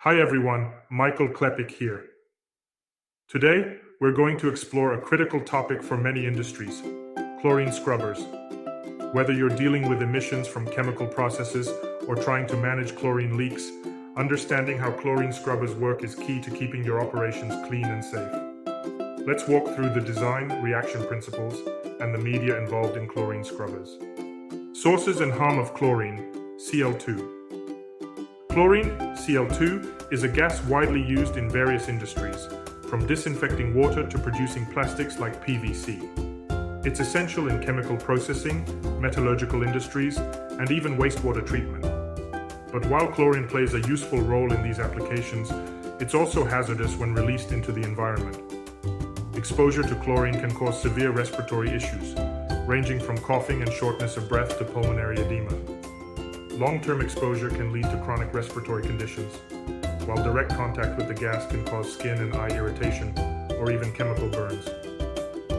Hi everyone, Michael Klepik here. Today, we're going to explore a critical topic for many industries, chlorine scrubbers. Whether you're dealing with emissions from chemical processes or trying to manage chlorine leaks, understanding how chlorine scrubbers work is key to keeping your operations clean and safe. Let's walk through the design, reaction principles, and the media involved in chlorine scrubbers. Sources and harm of chlorine, Cl2. Chlorine, Cl2, is a gas widely used in various industries, from disinfecting water to producing plastics like PVC. It's essential in chemical processing, metallurgical industries, and even wastewater treatment. But while chlorine plays a useful role in these applications, it's also hazardous when released into the environment. Exposure to chlorine can cause severe respiratory issues, ranging from coughing and shortness of breath to pulmonary edema. Long-term exposure can lead to chronic respiratory conditions, while direct contact with the gas can cause skin and eye irritation or even chemical burns.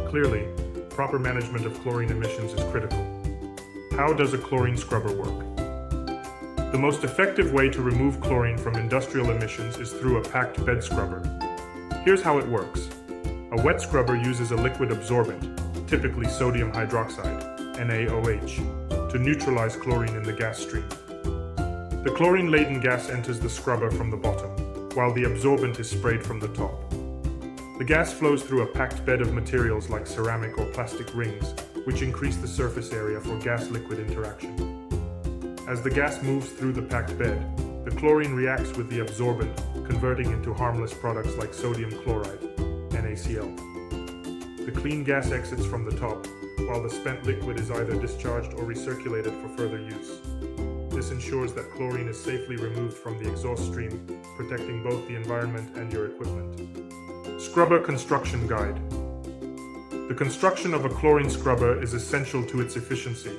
Clearly, proper management of chlorine emissions is critical. How does a chlorine scrubber work? The most effective way to remove chlorine from industrial emissions is through a packed bed scrubber. Here's how it works. A wet scrubber uses a liquid absorbent, typically sodium hydroxide, NaOH, to neutralize chlorine in the gas stream. The chlorine-laden gas enters the scrubber from the bottom, while the absorbent is sprayed from the top. The gas flows through a packed bed of materials like ceramic or plastic rings, which increase the surface area for gas-liquid interaction. As the gas moves through the packed bed, the chlorine reacts with the absorbent, converting into harmless products like sodium chloride, NaCl. The clean gas exits from the top, while the spent liquid is either discharged or recirculated for further use. This ensures that chlorine is safely removed from the exhaust stream, protecting both the environment and your equipment. Scrubber Construction Guide. The construction of a chlorine scrubber is essential to its efficiency.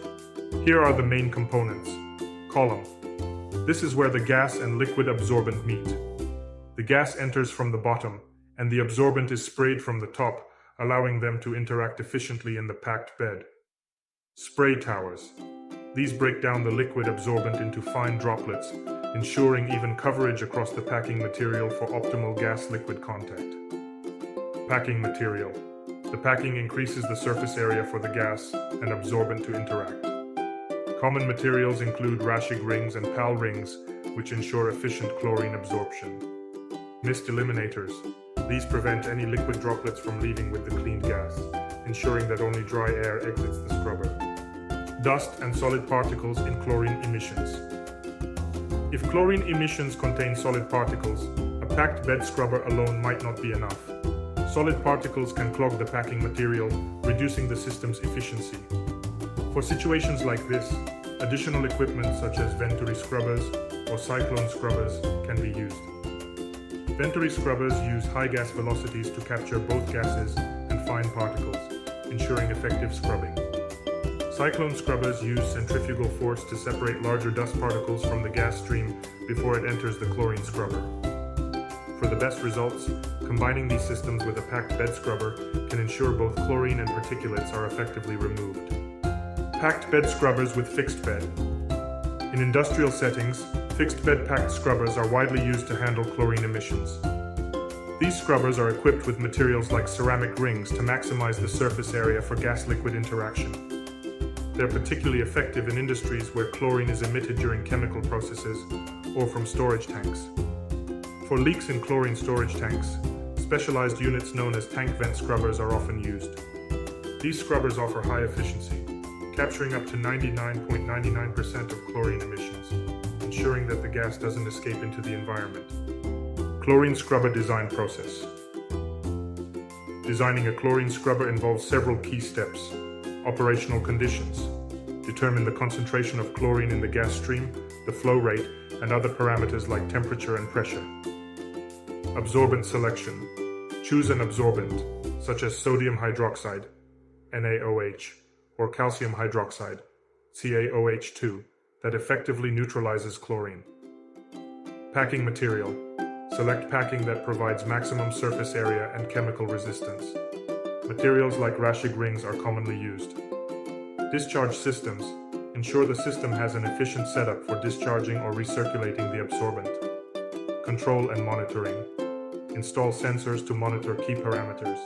Here are the main components. Column. This is where the gas and liquid absorbent meet. The gas enters from the bottom, and the absorbent is sprayed from the top, allowing them to interact efficiently in the packed bed. Spray towers. These break down the liquid absorbent into fine droplets, ensuring even coverage across the packing material for optimal gas-liquid contact. Packing material. The packing increases the surface area for the gas and absorbent to interact. Common materials include Raschig rings and PAL rings, which ensure efficient chlorine absorption. Mist eliminators. These prevent any liquid droplets from leaving with the cleaned gas, ensuring that only dry air exits the scrubber. Dust and solid particles in chlorine emissions. If chlorine emissions contain solid particles, a packed bed scrubber alone might not be enough. Solid particles can clog the packing material, reducing the system's efficiency. For situations like this, additional equipment such as Venturi scrubbers or cyclone scrubbers can be used. Venturi scrubbers use high gas velocities to capture both gases and fine particles, ensuring effective scrubbing. Cyclone scrubbers use centrifugal force to separate larger dust particles from the gas stream before it enters the chlorine scrubber. For the best results, combining these systems with a packed bed scrubber can ensure both chlorine and particulates are effectively removed. Packed bed scrubbers with fixed bed. In industrial settings, fixed bed packed scrubbers are widely used to handle chlorine emissions. These scrubbers are equipped with materials like ceramic rings to maximize the surface area for gas-liquid interaction. They're particularly effective in industries where chlorine is emitted during chemical processes or from storage tanks. For leaks in chlorine storage tanks, specialized units known as tank vent scrubbers are often used. These scrubbers offer high efficiency, capturing up to 99.99% of chlorine emissions, ensuring that the gas doesn't escape into the environment. Chlorine scrubber design process. Designing a chlorine scrubber involves several key steps. Operational conditions. Determine the concentration of chlorine in the gas stream, the flow rate, and other parameters like temperature and pressure. Absorbent selection. Choose an absorbent, such as sodium hydroxide, NaOH, or calcium hydroxide, CaOH2, that effectively neutralizes chlorine. Packing material. Select packing that provides maximum surface area and chemical resistance. Materials like Raschig rings are commonly used. Discharge systems. Ensure the system has an efficient setup for discharging or recirculating the absorbent. Control and monitoring. Install sensors to monitor key parameters,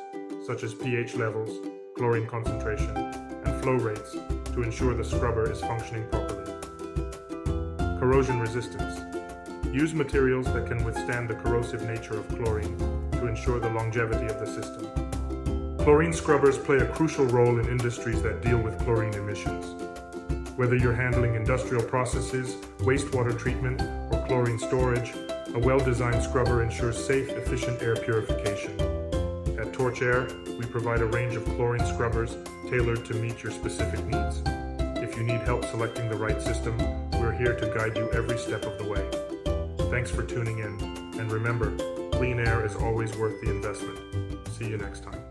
such as pH levels, chlorine concentration, and flow rates to ensure the scrubber is functioning properly. Corrosion resistance. Use materials that can withstand the corrosive nature of chlorine to ensure the longevity of the system. Chlorine scrubbers play a crucial role in industries that deal with chlorine emissions. Whether you're handling industrial processes, wastewater treatment, or chlorine storage, a well-designed scrubber ensures safe, efficient air purification. At Torch Air, we provide a range of chlorine scrubbers tailored to meet your specific needs. If you need help selecting the right system, we're here to guide you every step of the way. Thanks for tuning in, and remember, clean air is always worth the investment. See you next time.